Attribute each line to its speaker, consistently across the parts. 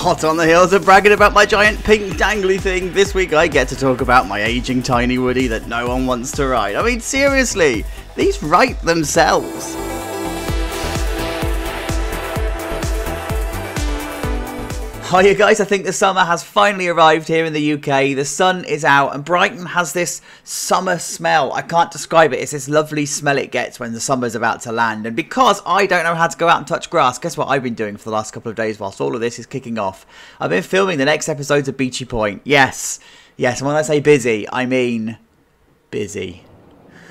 Speaker 1: Hot on the heels of bragging about my giant pink dangly thing, this week I get to talk about my aging tiny Woody that no one wants to ride. I mean, seriously, these write themselves. Hiya guys, I think the summer has finally arrived here in the UK. The sun is out and Brighton has this summer smell. I can't describe it. It's this lovely smell it gets when the summer's about to land. And because I don't know how to go out and touch grass, guess what I've been doing for the last couple of days whilst all of this is kicking off? I've been filming the next episodes of Beachy Point. Yes, and when I say busy, I mean busy.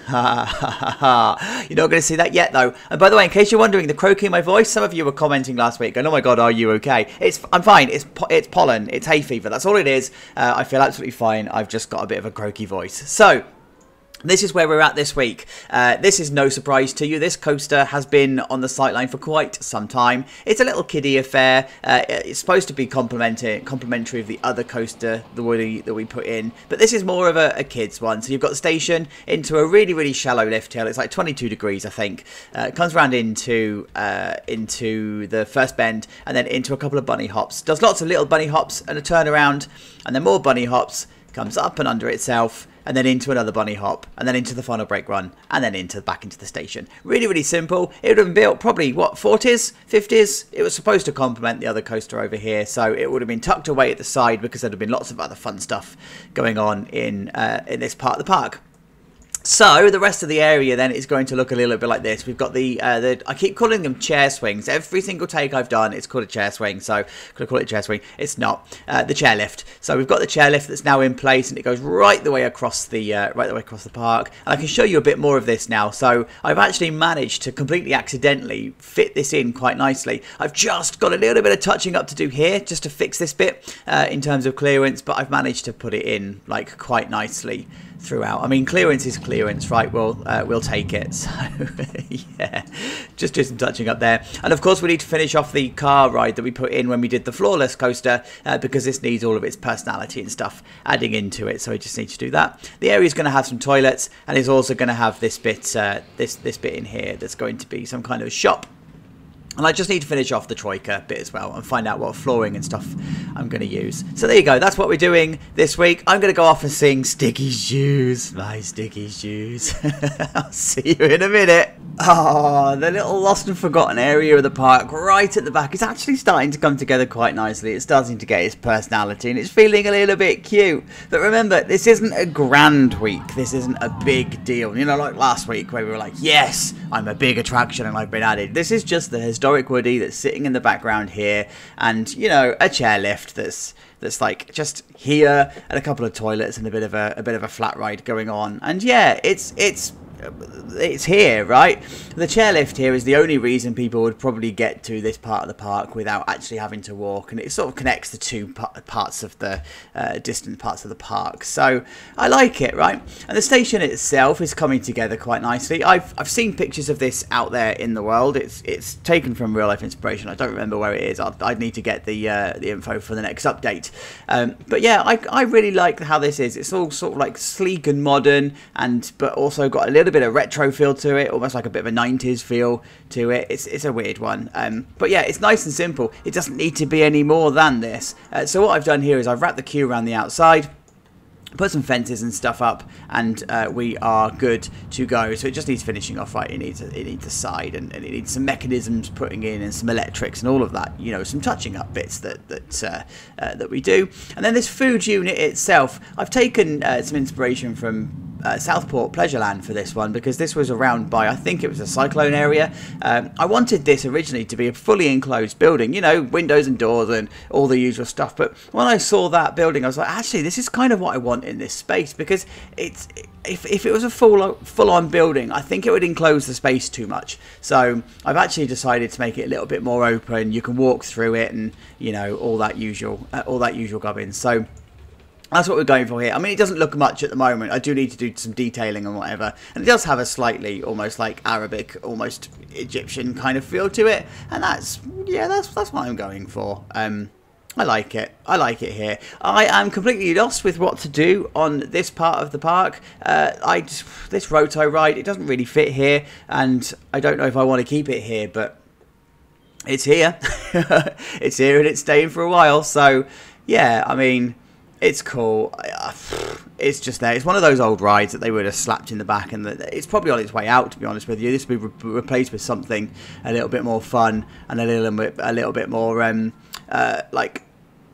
Speaker 1: You're not going to see that yet though. And by the way, in case you're wondering, the croaky in my voice, some of you were commenting last week going, oh my god, are you okay? I'm fine. It's pollen. It's hay fever. That's all it is. I feel absolutely fine. I've just got a bit of a croaky voice. So this is where we're at this week. This is no surprise to you. This coaster has been on the sightline for quite some time. It's a little kiddie affair. It's supposed to be complimentary of the other coaster, the Woodie, that we put in. But this is more of a kid's one. So you've got the station into a really, really shallow lift hill. It's like 22 degrees, I think. It comes around into the first bend and then into a couple of bunny hops. Does lots of little bunny hops and a turnaround and then more bunny hops. Comes up and under itself, and then into another bunny hop, and then into the final brake run, and then back into the station. Really, really simple. It would have been built probably, what, 40s, 50s? It was supposed to complement the other coaster over here, so it would have been tucked away at the side because there'd have been lots of other fun stuff going on in this part of the park. So the rest of the area then is going to look a little bit like this. We've got the I keep calling them chair swings. Every single take I've done, it's called a chair swing. So could I call it a chair swing? It's not. The chairlift. So we've got the chairlift that's now in place, and it goes right the way across the park. And I can show you a bit more of this now. So I've actually managed to completely accidentally fit this in quite nicely. I've just got a little bit of touching up to do here just to fix this bit in terms of clearance, but I've managed to put it in like quite nicely throughout. I mean, clearance is clearance, right? We'll take it. So yeah, just do some touching up there. And of course we need to finish off the car ride that we put in when we did the Floorless coaster, because this needs all of its personality and stuff adding into it, so we just need to do that. The area is going to have some toilets, and it's also going to have this bit this bit in here that's going to be some kind of shop. And I just need to finish off the troika bit as well and find out what flooring and stuff I'm going to use. So there you go. That's what we're doing this week. I'm going to go off and sing Sticky Shoes. My Sticky Shoes. I'll see you in a minute. Oh, the little lost and forgotten area of the park right at the back is actually starting to come together quite nicely. It's starting to get its personality and it's feeling a little bit cute. But remember, this isn't a grand week. This isn't a big deal. You know, like last week where we were like, yes, I'm a big attraction and I've been added. This is just the historic Woodie that's sitting in the background here, and you know, a chairlift that's like just here, and a couple of toilets and a bit of a flat ride going on. And yeah, it's here, right? The chairlift here is the only reason people would probably get to this part of the park without actually having to walk, and it sort of connects the two parts of the distant parts of the park. So I like it, right? And the station itself is coming together quite nicely. I've seen pictures of this out there in the world. It's taken from real life inspiration. I don't remember where it is. I'd need to get the info for the next update. But yeah, I really like how this is. It's all sort of like sleek and modern, but also got a little bit of retro feel to it, almost like a bit of a 90s feel to it. It's a weird one, but yeah, it's nice and simple. It doesn't need to be any more than this. So what I've done here is I've wrapped the queue around the outside, put some fences and stuff up, and we are good to go. So it just needs finishing off right. It needs a side, and it needs some mechanisms putting in, and some electrics and all of that, you know, some touching up bits that we do. And then this food unit itself, I've taken some inspiration from Southport Pleasureland for this one, because this was around by, I think it was a cyclone area. I wanted this originally to be a fully enclosed building, you know, windows and doors and all the usual stuff, but when I saw that building I was like, actually this is kind of what I want in this space, because it's if it was a full-on building, I think it would enclose the space too much. So I've actually decided to make it a little bit more open. You can walk through it, and you know, all that usual gubbins. So that's what we're going for here. I mean, it doesn't look much at the moment. I do need to do some detailing and whatever. And it does have a slightly, almost like Arabic, almost Egyptian kind of feel to it. And that's what I'm going for. I like it. I like it here. I am completely lost with what to do on this part of the park. This roto ride, it doesn't really fit here. And I don't know if I want to keep it here, but it's here. It's here and it's staying for a while. So yeah, I mean, it's cool. It's just there. It's one of those old rides that they would have slapped in the back, and it's probably on its way out, to be honest with you. This will be replaced with something a little bit more fun and a little bit more like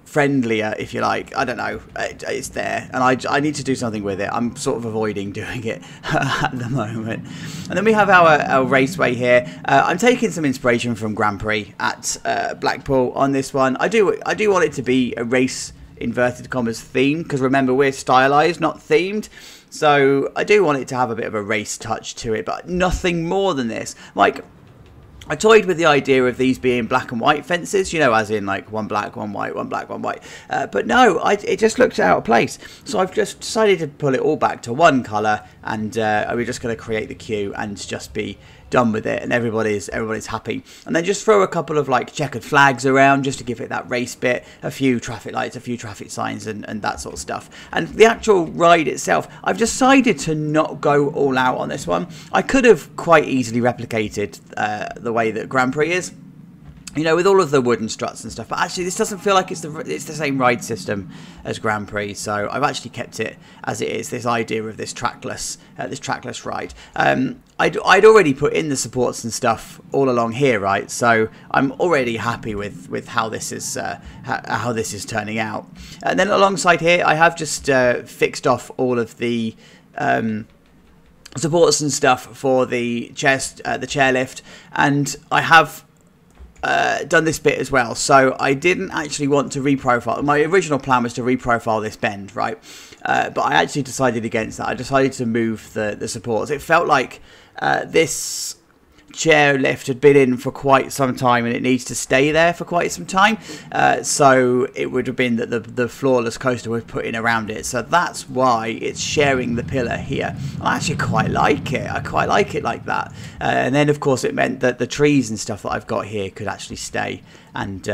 Speaker 1: friendlier, if you like. I don't know. It's there, and I need to do something with it. I'm sort of avoiding doing it at the moment. And then we have our raceway here. I'm taking some inspiration from Grand Prix at Blackpool on this one. I do want it to be a race inverted commas theme, because remember, we're stylized, not themed. So I do want it to have a bit of a race touch to it, but nothing more than this. Like, I toyed with the idea of these being black and white fences, you know, as in like one black, one white, one black, one white. But no, it just looks out of place. So I've just decided to pull it all back to one colour, and we're just going to create the queue and just be done with it, and everybody's happy. And then just throw a couple of like checkered flags around just to give it that race bit, a few traffic lights, a few traffic signs, and that sort of stuff. And the actual ride itself, I've decided to not go all out on this one. I could have quite easily replicated the way that Grand Prix is, you know, with all of the wooden struts and stuff, but actually this doesn't feel like it's the same ride system as Grand Prix, so I've actually kept it as it is, this idea of this trackless ride. I'd already put in the supports and stuff all along here, right? So I'm already happy with how this is turning out. And then alongside here, I have just fixed off all of the supports and stuff for the chairlift, and I have done this bit as well. So I didn't actually want to reprofile. My original plan was to reprofile this bend, right? But I actually decided against that. I decided to move the supports. It felt like this chairlift had been in for quite some time, and it needs to stay there for quite some time. So it would have been that the Floorless coaster was put in around it. So that's why it's sharing the pillar here. I actually quite like it. I quite like it like that. And then of course it meant that the trees and stuff that I've got here could actually stay. And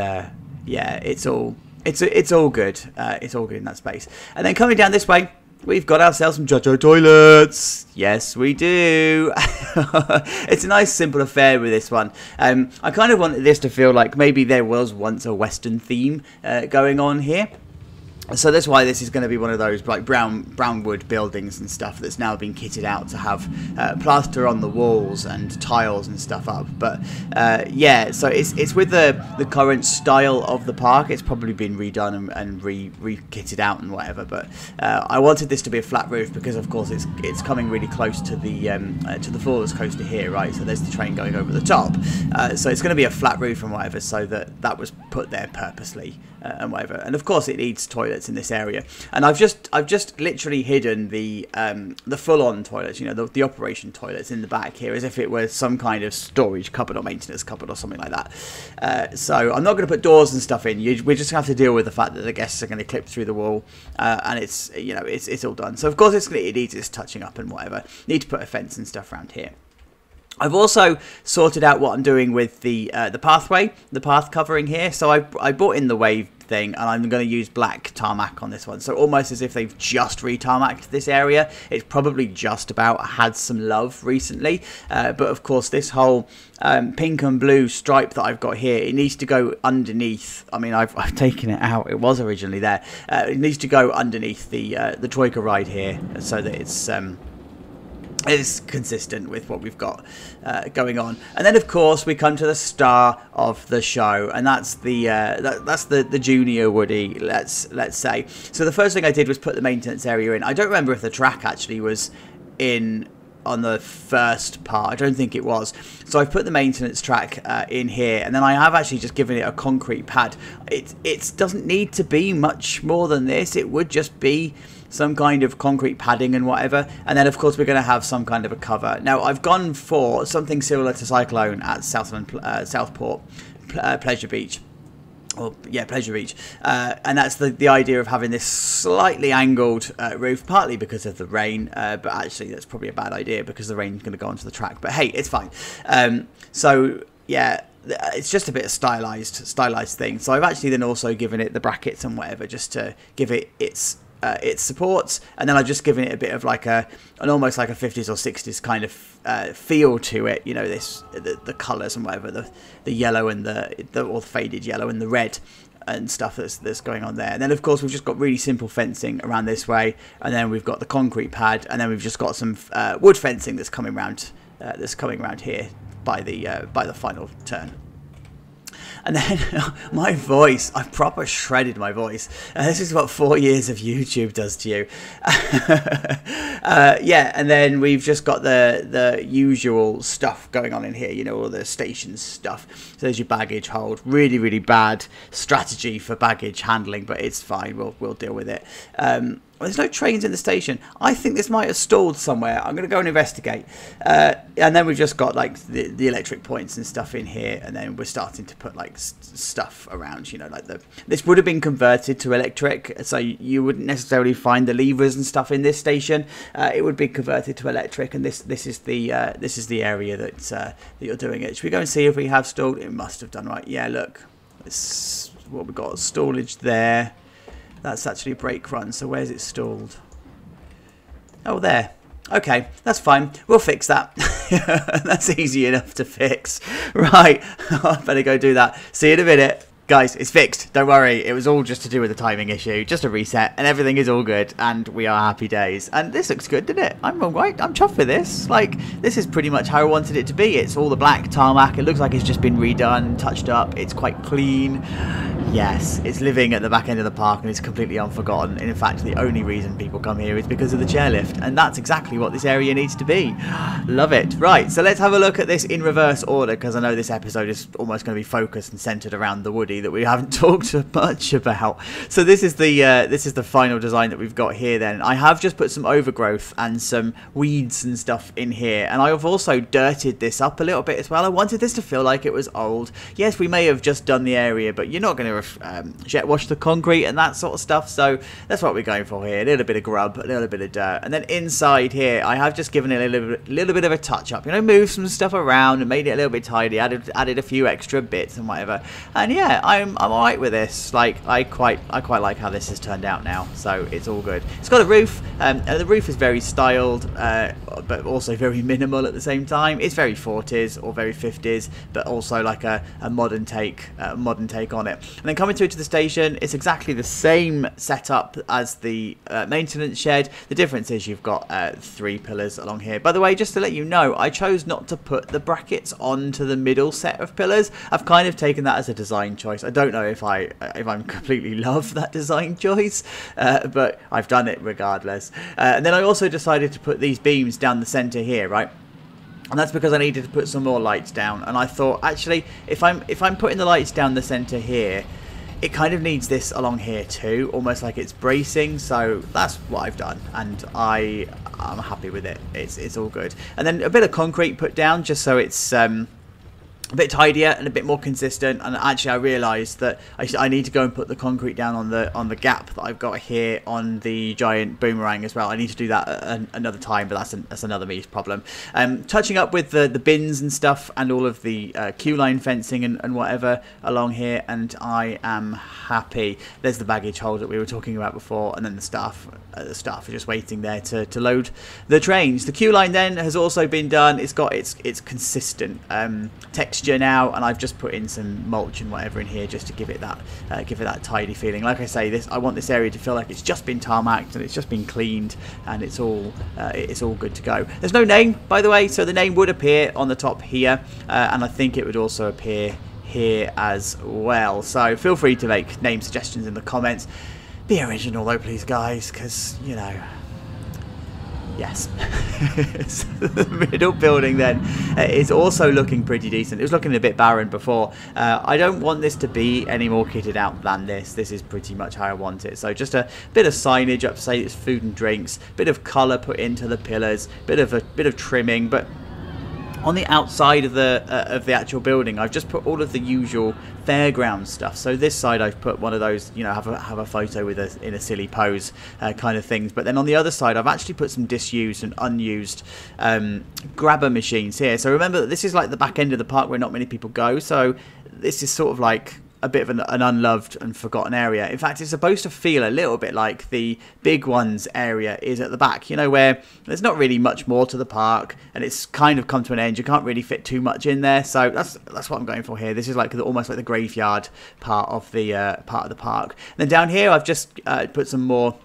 Speaker 1: yeah, it's all good. It's all good in that space. And then coming down this way, we've got ourselves some JoJo toilets. Yes, we do. It's a nice, simple affair with this one. I kind of wanted this to feel like maybe there was once a Western theme going on here. So that's why this is going to be one of those like brown wood buildings and stuff that's now been kitted out to have plaster on the walls and tiles and stuff up. But yeah, so it's with the current style of the park. It's probably been redone and re-kitted out and whatever. But I wanted this to be a flat roof because, of course, it's coming really close to the Floorless coaster here, right? So there's the train going over the top. So it's going to be a flat roof and whatever. So that was put there purposely and whatever. And of course, it needs toilets in this area, and I've just literally hidden the full-on toilets, you know, the operation toilets in the back here, as if it was some kind of storage cupboard or maintenance cupboard or something like that. So I'm not going to put doors and stuff in. We just have to deal with the fact that the guests are going to clip through the wall, and it's, you know, it's all done. So of course it needs its touching up and whatever. Need to put a fence and stuff around here. I've also sorted out what I'm doing with the pathway, the path covering here. So I brought in the wave thing, and I'm going to use black tarmac on this one. So almost as if they've just re-tarmacked this area. It's probably just about had some love recently. But of course, this whole pink and blue stripe that I've got here, it needs to go underneath. I mean, I've taken it out. It was originally there. It needs to go underneath the Troika ride here, so that it's consistent with what we've got going on. And then of course we come to the star of the show, and that's the junior Woody, let's say. So the first thing I did was put the maintenance area in. I don't remember if the track actually was in on the first part. I don't think it was. So I've put the maintenance track in here, and then I have actually just given it a concrete pad. It doesn't need to be much more than this. It would just be some kind of concrete padding and whatever, and then of course we're going to have some kind of a cover. Now I've gone for something similar to Cyclone at Southport Pleasure Beach. Or yeah, Pleasure Beach, and that's the idea of having this slightly angled roof, partly because of the rain, but actually that's probably a bad idea because the rain's going to go onto the track. But hey, it's fine. So yeah, it's just a bit of stylized thing. So I've actually then also given it the brackets and whatever, just to give it its its supports, and then I've just given it a bit of like an almost like a 50s or 60s kind of feel to it. You know, the colours and whatever, the yellow and or the faded yellow and the red and stuff that's going on there. And then of course we've just got really simple fencing around this way, and then we've got the concrete pad, and then we've just got some wood fencing that's coming around here by the final turn. And then my voice, I've proper shredded my voice. This is what 4 years of YouTube does to you. Yeah, and then we've just got the usual stuff going on in here, you know, all the station stuff. So there's your baggage hold. Really, really bad strategy for baggage handling, but it's fine. We'll deal with it. There's no trains in the station. I think this might have stalled somewhere. I'm going to go and investigate. And then we've just got like the electric points and stuff in here. And then we're starting to put like stuff around, you know, like this would have been converted to electric. So you wouldn't necessarily find the levers and stuff in this station. It would be converted to electric. And this is the area that you're doing it. Should we go and see if we have stalled? It must have done, right. Yeah, look. It's what we've got, stallage there. That's actually a brake run, so where's it stalled? Oh, there. Okay, that's fine. We'll fix that. That's easy enough to fix. Right, I better go do that. See you in a minute. Guys, it's fixed. Don't worry. It was all just to do with the timing issue. Just a reset, and everything is all good, and we are happy days. And this looks good, didn't it? I'm all right. I'm chuffed with this. Like, this is pretty much how I wanted it to be. It's all the black tarmac. It looks like it's just been redone, touched up. It's quite clean. Yes, it's living at the back end of the park, and it's completely unforgotten. And in fact, the only reason people come here is because of the chairlift, and that's exactly what this area needs to be. Love it. Right, so let's have a look at this in reverse order, because I know this episode is almost going to be focused and centered around the Woody that we haven't talked much about. So this is the final design that we've got here. Then I have just put some overgrowth and some weeds and stuff in here, and I have also dirted this up a little bit as well. I wanted this to feel like it was old. Yes, we may have just done the area, but you're not going to jet wash the concrete and that sort of stuff, so that's what we're going for here. A little bit of grub, a little bit of dirt, and then inside here I have just given it a little bit of a touch up, you know, moved some stuff around and made it a little bit tidy, added a few extra bits and whatever. And yeah, I'm alright with this. Like, I quite like how this has turned out now, so it's all good. It's got a roof, and the roof is very styled, but also very minimal at the same time. It's very 40s or very 50s, but also like a modern take on it. And then coming through to the station, it's exactly the same setup as the maintenance shed. The difference is you've got 3 pillars along here. By the way, just to let you know, I chose not to put the brackets onto the middle set of pillars. I've kind of taken that as a design choice. I don't know if I'm completely love that design choice, but I've done it regardless. And then I also decided to put these beams down the center here, right? And that's because I needed to put some more lights down. And I thought, actually, if I'm putting the lights down the center here, it kind of needs this along here too, almost like it's bracing. So that's what I've done, and I'm happy with it. It's all good. And then a bit of concrete put down just so it's a bit tidier and a bit more consistent. And actually I realised that I need to go and put the concrete down on the gap that I've got here on the giant boomerang as well. I need to do that another time, but that's another me problem. Touching up with the bins and stuff and all of the queue line fencing and whatever along here, and I am happy. There's the baggage hold that we were talking about before, and then the staff are just waiting there to load the trains. The queue line then has also been done. It's got its consistent texture now, and I've just put in some mulch and whatever in here just to give it that tidy feeling. Like I say, I want this area to feel like it's just been tarmacked and it's just been cleaned, and it's all good to go. There's no name, by the way, so the name would appear on the top here, and I think it would also appear here as well. So feel free to make name suggestions in the comments. Be original though, please, guys, because, you know, yes. So the middle building then is also looking pretty decent. It was looking a bit barren before. I don't want this to be any more kitted out than this. This is pretty much how I want it. So just a bit of signage up to say it's food and drinks, bit of colour put into the pillars, bit of trimming, but on the outside of the actual building, I've just put all of the usual fairground stuff. So this side I've put one of those, you know, have a photo with in a silly pose kind of things. But then on the other side, I've actually put some disused and unused grabber machines here. So remember that this is like the back end of the park where not many people go. So this is sort of like a bit of an unloved and forgotten area. In fact, it's supposed to feel a little bit like the big ones area is at the back, you know, where there's not really much more to the park and it's kind of come to an end. You can't really fit too much in there, so that's what I'm going for here. This is like almost like the graveyard part of the park. And then down here I've just put some more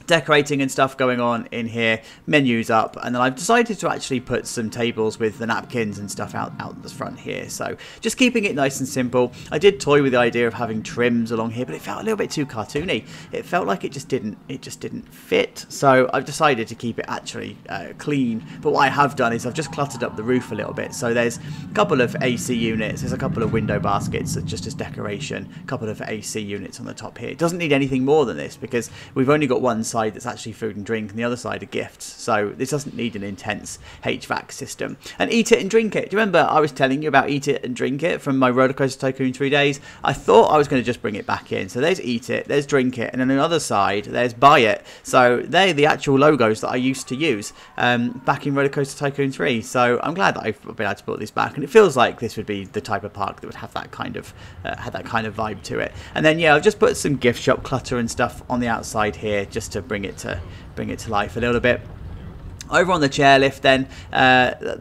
Speaker 1: decorating and stuff going on in here, menus up, and then I've decided to actually put some tables with the napkins and stuff out the front here. So just keeping it nice and simple. I did toy with the idea of having trims along here, but it felt a little bit too cartoony. It felt like it just didn't fit. So I've decided to keep it actually clean. But what I have done is I've just cluttered up the roof a little bit. So there's a couple of AC units, there's a couple of window baskets just as decoration, a couple of AC units on the top here. It doesn't need anything more than this because we've only got one side that's actually food and drink and the other side are gifts, so this doesn't need an intense HVAC system. And eat it and drink it. Do you remember I was telling you about eat it and drink it from my Rollercoaster Tycoon 3 days? I thought I was going to just bring it back in. So there's eat it, there's drink it, and on the other side there's buy it. So they're the actual logos that I used to use back in Rollercoaster Tycoon 3. So I'm glad that I've been able to put this back, and it feels like this would be the type of park that would have that kind of vibe to it. And then yeah, I've just put some gift shop clutter and stuff on the outside here just to bring it to life a little bit. Over on the chairlift then,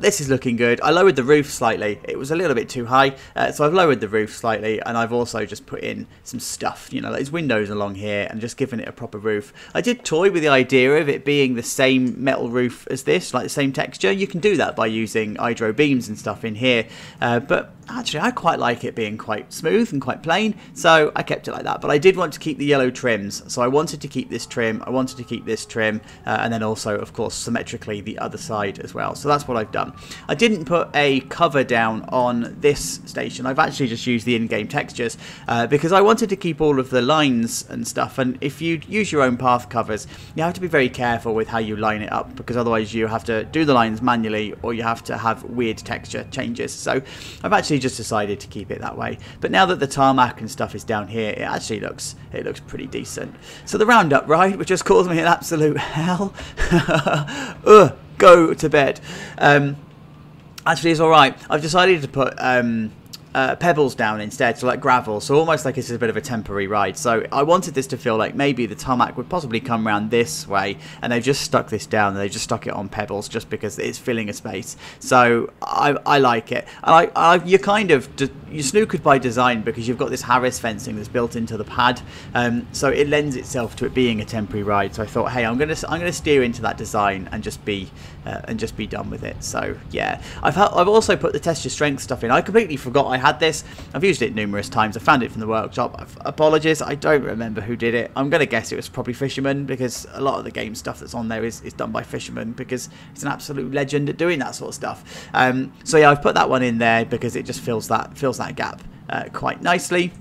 Speaker 1: this is looking good. I lowered the roof slightly. It was a little bit too high, so I've lowered the roof slightly, and I've also just put in some stuff, you know, like these windows along here, and just given it a proper roof. I did toy with the idea of it being the same metal roof as this, like the same texture. You can do that by using hydro beams and stuff in here, but actually I quite like it being quite smooth and quite plain, so I kept it like that. But I did want to keep the yellow trims, so I wanted to keep this trim, I wanted to keep this trim, and then also of course symmetrically the other side as well. So that's what I've done. I didn't put a cover down on this station. I've actually just used the in-game textures because I wanted to keep all of the lines and stuff, and if you use your own path covers you have to be very careful with how you line it up, because otherwise you have to do the lines manually or you have to have weird texture changes. So I've actually just decided to keep it that way. But now that the tarmac and stuff is down here, it actually looks pretty decent. So the roundup ride, which just caused me an absolute hell. Go to bed. Actually, it's all right. I've decided to put pebbles down instead, so like gravel, so almost like it's a bit of a temporary ride. So I wanted this to feel like maybe the tarmac would possibly come around this way, and they've just stuck this down and they've just stuck it on pebbles just because it's filling a space. So I like it. And you kind of you snookered by design because you've got this Harris fencing that's built into the pad, so it lends itself to it being a temporary ride. So I thought, hey, I'm gonna steer into that design and just be done with it. So yeah, I've also put the test your strength stuff in. I completely forgot I had this. I've used it numerous times. I found it from the workshop. Apologies, I don't remember who did it. I'm gonna guess it was probably Fisherman, because a lot of the game stuff that's on there is done by Fisherman, because it's an absolute legend at doing that sort of stuff. So yeah, I've put that one in there because it just fills that gap quite nicely.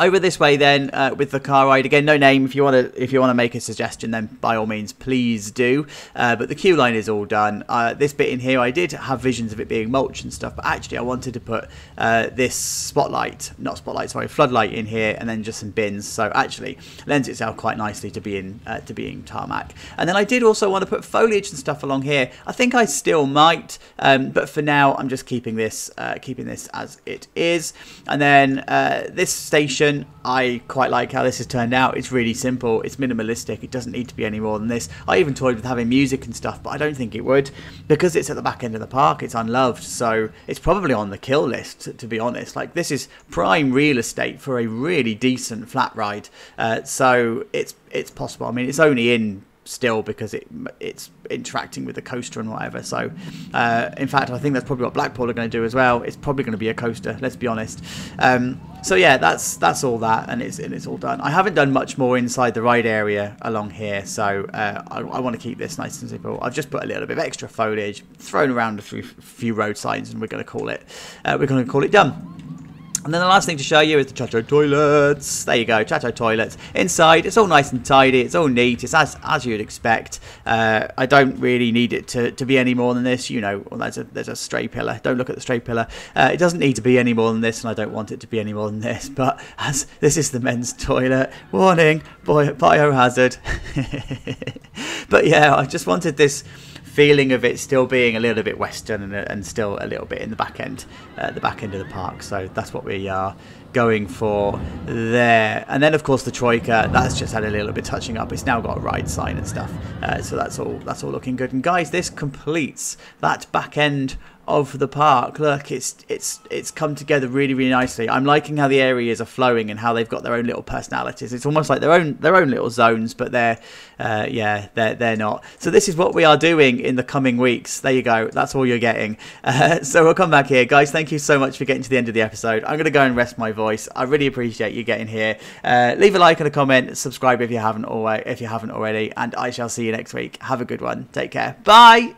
Speaker 1: Over this way then, with the car ride, again, no name. If you want to make a suggestion, then by all means please do. But the queue line is all done. This bit in here, I did have visions of it being mulch and stuff, but actually I wanted to put this floodlight in here, and then just some bins. So actually lends itself quite nicely to being tarmac. And then I did also want to put foliage and stuff along here. I think I still might, but for now I'm just keeping this as it is. And then this station, I quite like how this has turned out. It's really simple, it's minimalistic, it doesn't need to be any more than this. I even toyed with having music and stuff, but I don't think it would, because it's at the back end of the park. It's unloved, so it's probably on the kill list, to be honest. Like, this is prime real estate for a really decent flat ride, so it's possible. I mean, it's only in still because it's interacting with the coaster and whatever. So in fact, I think that's probably what Blackpool are going to do as well. It's probably going to be a coaster, let's be honest. So yeah, that's all that, and it's all done. I haven't done much more inside the ride area along here, so I want to keep this nice and simple. I've just put a little bit of extra foliage, thrown around a few road signs, and we're going to call it done. And then the last thing to show you is the Chateau toilets. There you go, Chateau toilets. Inside, it's all nice and tidy. It's all neat. It's as you'd expect. I don't really need it to be any more than this. You know, well, there's a stray pillar. Don't look at the stray pillar. It doesn't need to be any more than this, and I don't want it to be any more than this. But as this is the men's toilet, warning, biohazard. But yeah, I just wanted this feeling of it still being a little bit western and still a little bit in the back end of the park. So that's what we are going for there. And then of course the Troika, that's just had a little bit touching up. It's now got a ride sign and stuff, so that's all looking good. And guys, this completes that back end of the park. Look, it's come together really, really nicely. I'm liking how the areas are flowing and how they've got their own little personalities. It's almost like their own little zones, but they're not. So this is what we are doing in the coming weeks. There you go. That's all you're getting. So we'll come back here, guys. Thank you so much for getting to the end of the episode. I'm going to go and rest my voice. I really appreciate you getting here. Leave a like and a comment. Subscribe if you haven't already. And I shall see you next week. Have a good one. Take care. Bye.